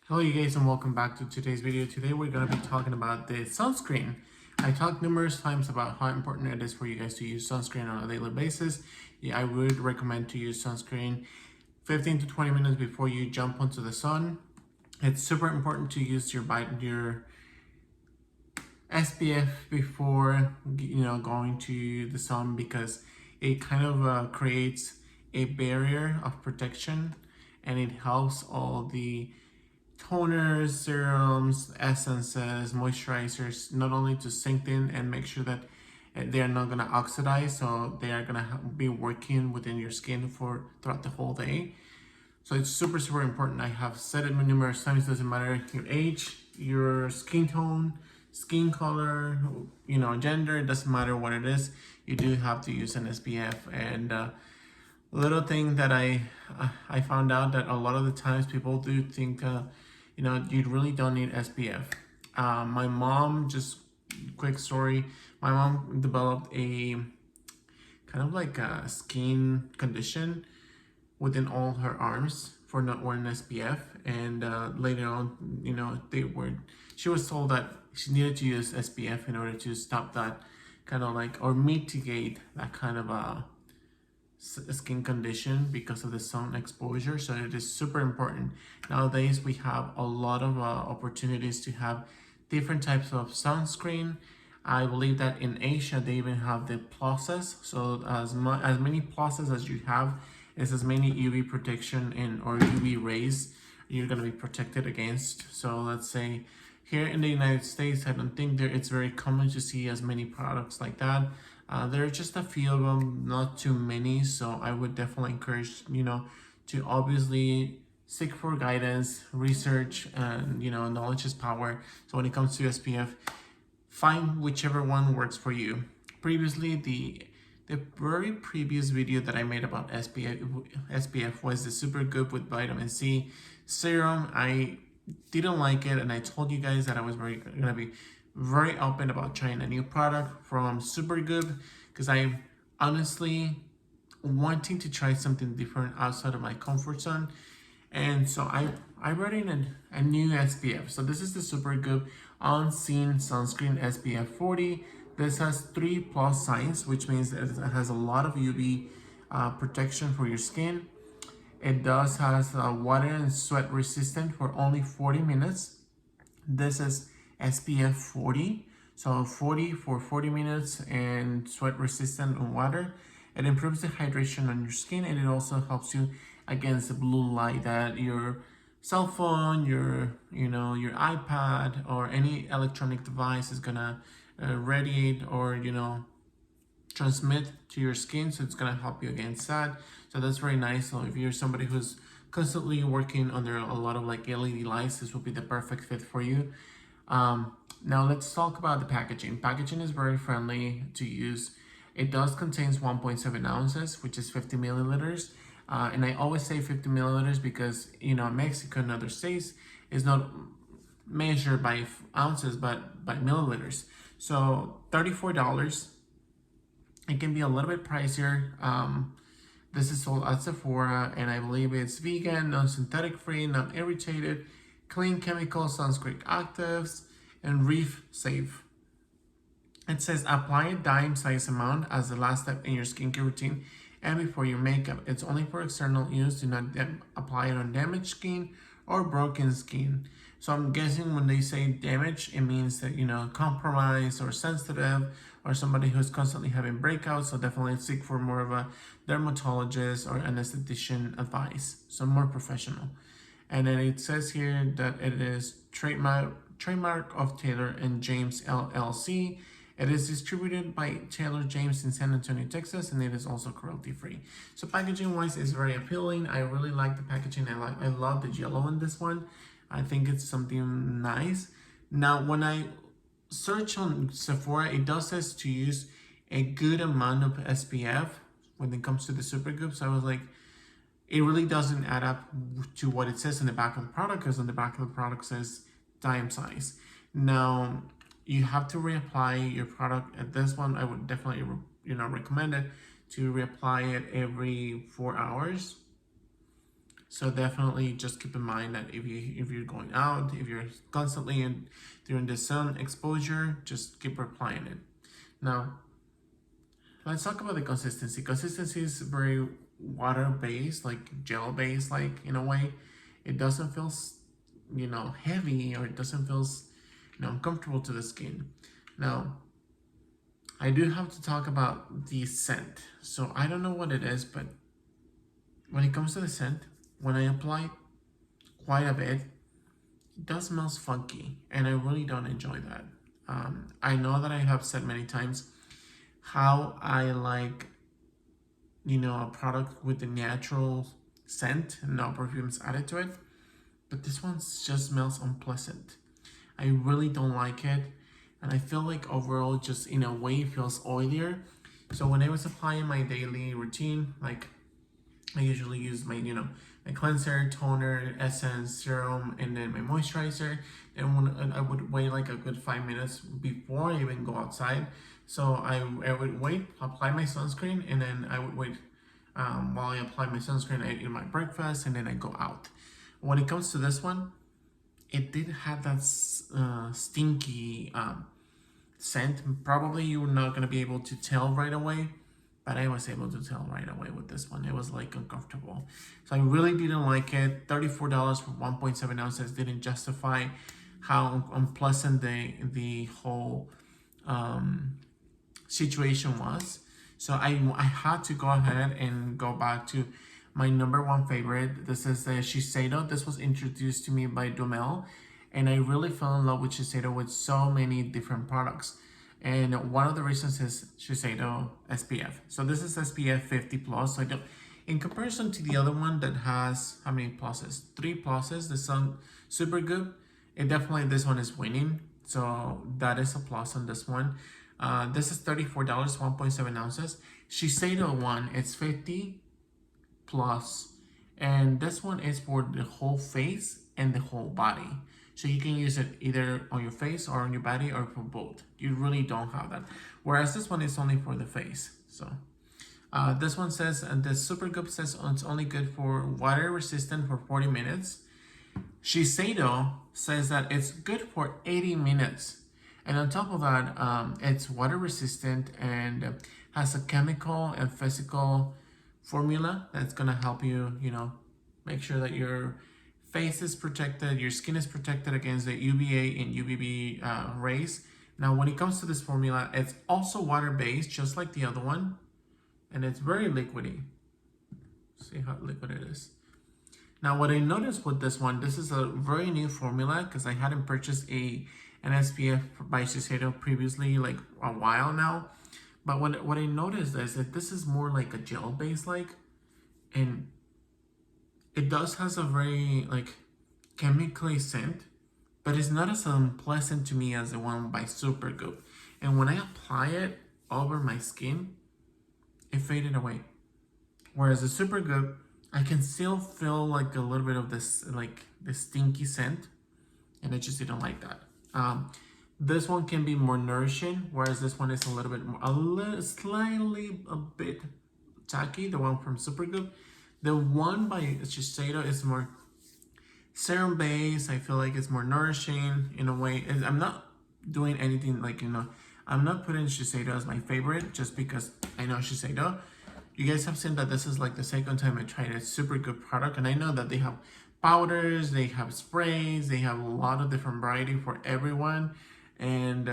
Hello you guys and welcome back to today's video. Today we're going to be talking about the sunscreen. I talked numerous times about how important it is for you guys to use sunscreen on a daily basis. I would recommend to use sunscreen 15 to 20 minutes before you jump onto the sun. It's super important to use your SPF before going to the sun, because it kind of creates a barrier of protection, and it helps all the toners, serums, essences, moisturizers, not only to sink in and make sure that they are not going to oxidize, so they are going to be working within your skin for throughout the whole day. So it's super important. I have said it numerous times. Doesn't matter your age, your skin tone, skin color, gender. It doesn't matter what it is. You do have to use an SPF. And little thing that I found out that a lot of the times people do think you really don't need SPF. My mom, just quick story, my mom developed a kind of like a skin condition within all her arms for not wearing SPF, and later on, she was told that she needed to use SPF in order to stop that kind of like, or mitigate that kind of skin condition because of the sun exposure. So it is super important. Nowadays we have a lot of opportunities to have different types of sunscreen. I believe that in Asia they even have the pluses, so as many pluses as you have is as many UV protection or UV rays you're going to be protected against. So let's say here in the United States, I don't think it's very common to see as many products like that. There are just a few of them, not too many. So I would definitely encourage, to obviously seek for guidance, research, and, knowledge is power. So when it comes to SPF, find whichever one works for you. Previously, the very previous video that I made about SPF was the Supergoop with vitamin C serum. I didn't like it, and I told you guys that I was gonna be very open about trying a new product from Supergoop, because I'm honestly wanting to try something different outside of my comfort zone. And so I brought in a new SPF. So this is the Supergoop On Scene Sunscreen SPF 40. This has 3+ signs, which means that it has a lot of UV protection for your skin. It does has water and sweat resistant for only 40 minutes. This is SPF 40, so 40 for 40 minutes, and sweat resistant on water. It improves the hydration on your skin, and it also helps you against the blue light that your cell phone, your iPad, or any electronic device is gonna radiate or transmit to your skin. So it's gonna help you against that. So that's very nice. So if you're somebody who's constantly working under a lot of like LED lights, this will be the perfect fit for you. Now let's talk about the packaging. Packaging is very friendly to use. It does contains 1.7 ounces, which is 50 milliliters. And I always say 50 milliliters because, Mexico and other states is not measured by ounces, but by milliliters. So $34. It can be a little bit pricier. This is sold at Sephora, and I believe it's vegan, non-synthetic free, non-irritated, clean chemical, sunscreen actives, and reef safe. It says apply a dime size amount as the last step in your skincare routine and before your makeup. It's only for external use. Do not apply it on damaged skin or broken skin. So I'm guessing when they say damage, it means that, compromised or sensitive, or somebody who's constantly having breakouts. So definitely seek for more of a dermatologist or an esthetician advice, so more professional. And then it says here that it is trademark of Taylor and James LLC. It is distributed by Taylor James in San Antonio, Texas, and it is also cruelty free. So packaging wise is very appealing. I really like the packaging. I love the yellow in this one. I think it's something nice. Now when I search on Sephora, it does says to use a good amount of SPF when it comes to the Supergoop. So I was like, it really doesn't add up to what it says in the back of the product, because on the back of the product says dime size. Now you have to reapply your product. At this one, I would definitely recommend it to reapply it every 4 hours. So definitely just keep in mind that if you're going out, if you're constantly during the sun exposure, just keep applying it. Now, let's talk about the consistency. Consistency is very water-based, like gel-based, like in a way. It doesn't feel, heavy, or it doesn't feel, uncomfortable to the skin. Now, I do have to talk about the scent. So I don't know what it is, but when it comes to the scent, when I apply quite a bit, it does smell funky, and I really don't enjoy that. I know that I have said many times how I like, a product with the natural scent and no perfumes added to it, but this one just smells unpleasant. I really don't like it, and I feel like overall, just in a way, it feels oilier. So when I was applying my daily routine, like I usually use my cleanser, toner, essence, serum, and then my moisturizer. And when I would wait like a good 5 minutes before I even go outside. So I would wait, apply my sunscreen, and then I would wait while I apply my sunscreen. I eat my breakfast, and then I go out. When it comes to this one, it did have that stinky scent. Probably you're not gonna be able to tell right away, but I was able to tell right away with this one. It was like uncomfortable. So I really didn't like it. $34 for 1.7 ounces didn't justify how unpleasant the whole situation was. So I had to go ahead and go back to my number one favorite. This is the Shiseido. This was introduced to me by Duhamel, and I really fell in love with Shiseido with so many different products. And one of the reasons is Shiseido SPF. So this is SPF 50 plus. So I don't, in comparison to the other one that has how many pluses? 3 pluses. The Supergoop. It definitely, this one is winning. So that is a plus on this one. This is $34, 1.7 ounces. Shiseido one, it's 50 plus, and this one is for the whole face and the whole body. So you can use it either on your face or on your body, or for both. You really don't have that. Whereas this one is only for the face. So this one says, and the Supergoop says it's only good for water resistant for 40 minutes. Shiseido says that it's good for 80 minutes. And on top of that, it's water resistant and has a chemical and physical formula that's gonna help you, make sure that your face is protected, your skin is protected against the UVA and UVB rays. Now, when it comes to this formula, it's also water-based, just like the other one, and it's very liquidy. See how liquid it is. Now, what I noticed with this one, this is a very new formula because I hadn't purchased an SPF by Shiseido previously, like a while now. But what I noticed is that this is more like a gel base, and it does has a very chemically scent, but it's not as unpleasant to me as the one by Supergoop. And when I apply it over my skin, it faded away. Whereas the Supergoop, I can still feel like a little bit of this the stinky scent, and I just didn't like that. This one can be more nourishing, whereas this one is a little bit more, slightly a bit tacky, the one from Supergoop. The one by Shiseido is more serum based. I feel like it's more nourishing in a way. I'm not doing anything I'm not putting Shiseido as my favorite just because I know Shiseido. You guys have seen that this is like the second time I tried a Supergoop product, and I know that they have powders, they have sprays, they have a lot of different variety for everyone, and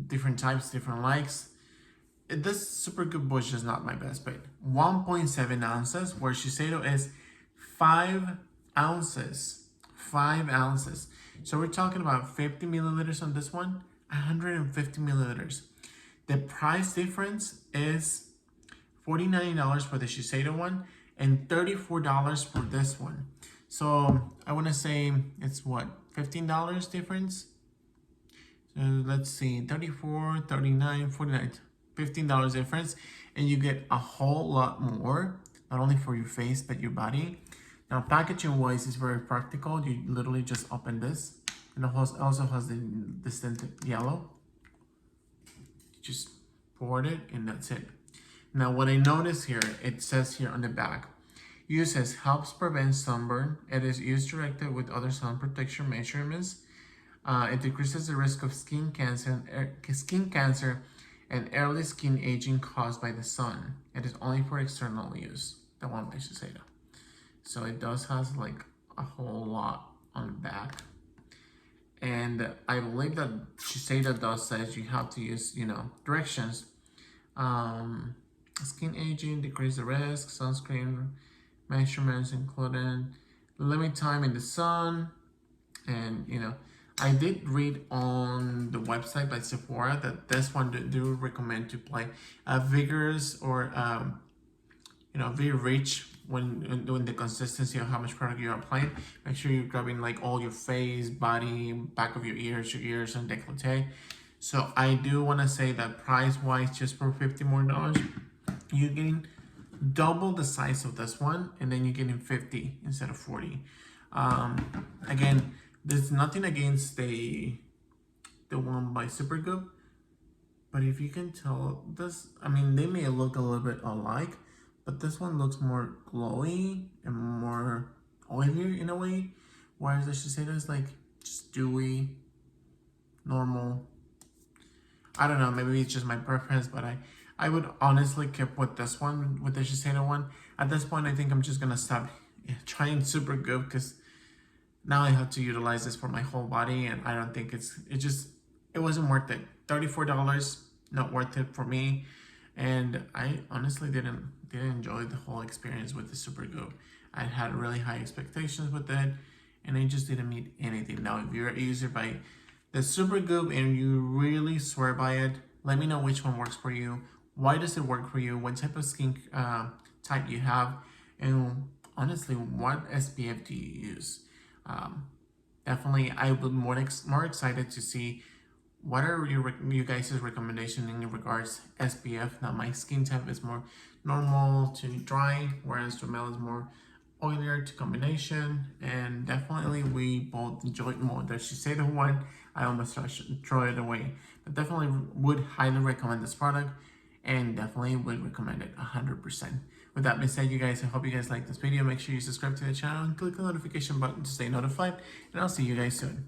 different types, different likes. This Supergoop was just not my best bet. 1.7 ounces, where Shiseido is 5 ounces. 5 ounces. So we're talking about 50 milliliters on this one, 150 milliliters. The price difference is $49 for the Shiseido one and $34 for this one. So I want to say it's what, $15 difference? So let's see, 34, 39, 49, $15 difference, and you get a whole lot more, not only for your face but your body. Now, packaging wise is very practical. You literally just open this, and it also has the distinct yellow. Just pour it, and that's it. Now, what I notice here, it says here on the back, Uses helps prevent sunburn. It is used directed with other sun protection measurements. It decreases the risk of skin cancer and early skin aging caused by the sun. It is only for external use. The one by Shiseido. So it does has like a whole lot on the back. And I believe that Shiseido does says you have to use, directions. Skin aging, decrease the risk, sunscreen measurements including limit time in the sun. And I did read on the website by Sephora that this one do recommend to apply vigorous or very rich when doing the consistency of how much product you're applying. Make sure you're grabbing like all your face, body, back of your ears, and décolleté. So I do want to say that price-wise, just for $50 more, you're getting double the size of this one, and then you're getting 50 instead of 40. Again, there's nothing against the one by Supergoop, but if you can tell this, they may look a little bit alike, but this one looks more glowy and more oilier in a way, whereas the Shiseido is like just dewy, normal. I don't know, maybe it's just my preference, but I would honestly keep with this one, with the Shiseido one. At this point, I think I'm just gonna stop trying Supergoop because now I have to utilize this for my whole body, and I don't think it wasn't worth it. $34, not worth it for me. And I honestly didn't enjoy the whole experience with the Supergoop. I had really high expectations with it, and it just didn't meet anything. Now, if you're a user by the Supergoop and you really swear by it, let me know which one works for you. Why does it work for you? What type of skin type you have? And honestly, what SPF do you use? Definitely, I would more excited to see what are you guys' recommendation in regards SPF. Now, my skin type is more normal to dry, whereas Jamel is more oilier to combination. And definitely, we both enjoyed more the Shiseido one. I almost throw it away, but definitely would highly recommend this product, and definitely would recommend it 100%. With that being said, you guys, I hope you guys like this video. Make sure you subscribe to the channel and click the notification button to stay notified, and I'll see you guys soon.